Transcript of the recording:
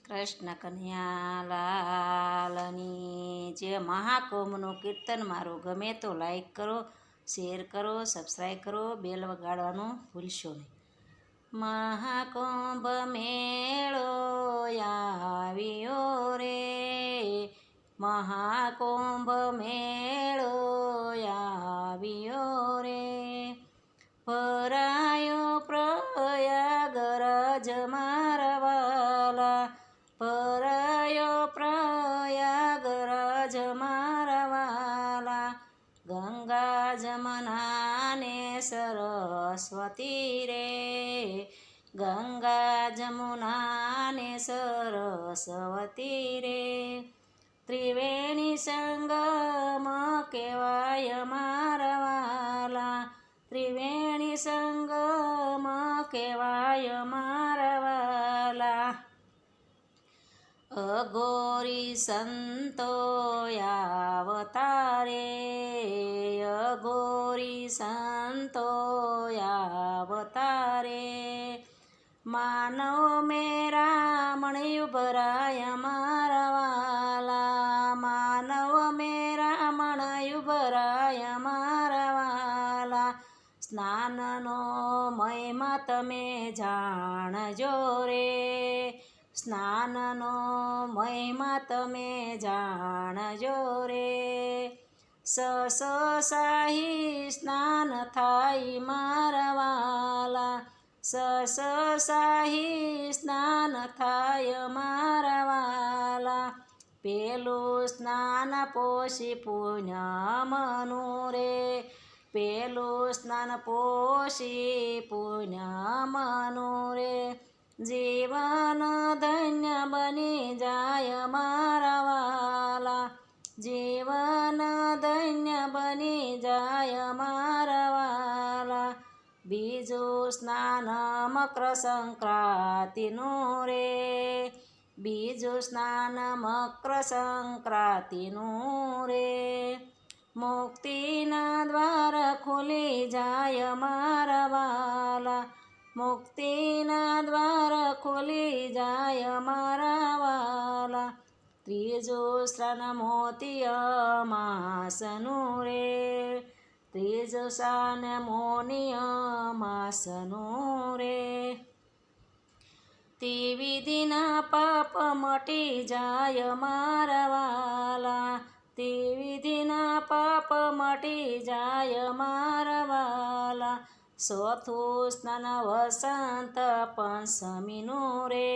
કૃષ્ણ કન્હૈયા લાલની જે મહાકુંભનું કીર્તન મારું ગમે તો લાઈક કરો, શેર કરો, સબસ્ક્રાઈબ કરો, બેલ વગાડવાનું ભૂલશો નહીં. મહાકુંભ મેળો આવ્યો રે, મહાકુંભ મેળો આવ્યો રે, ભરાયો પ્રયાગરાજ મારા વાલા, ભરાયો પ્રયાગરાજ મારા વાલા, ગંગા જમના ને સરસ્વતી રે, ગંગા જમુના ને સરસ્વતી રે, ત્રિવેણી સંગમ કહેવાય મારા વાલા, ત્રિવેણી સંગમ કહેવાય મારા વાલા, અઘોરી સંતો આવતારે, અઘોરી સંતો આવતારે, માનવ મેરા મણિયું ભરાય મારા વાલા, માનવ મેરા મણિયું ભરાય મારા વાલા, સ્નાનનો મહિમા તમે જાણજો રે, સ્નાનનો મહિમા તમે જાણજો રે, શાહી સ્નાન થાય મારા વાલા, શાહી સ્નાન થાય મારા વાલા, પેલું સ્નાન પોષી પુણ્યમનું રે, પેલું સ્નાન પોષી પુણ્યમનું રે, જીવન ધન્ય બની જાય મારા વાલા, જીવન ધન્ય બની જાય મારા વાલા, બીજું સ્નાન મકર સંક્રાંતિનું રે, બીજું સ્નાન મકર સંક્રાંતિનું રે, મુક્તિના દ્વાર ખુલી જાય મારા વાલા, મુક્તિના દ્વાર ખુલી જાય મારા વાલા, ત્રીજું સ્નાન મોતી અમાસનું રે, ત્રીજું સ્નાન મોની અમાસનું રે, તે વિધિના પાપ મટી જાય મારા વાલા, તે વિધિના પાપ મટી જાય મારા વાલા, ચોથું સ્નાન વસંત પંચમીનું રે,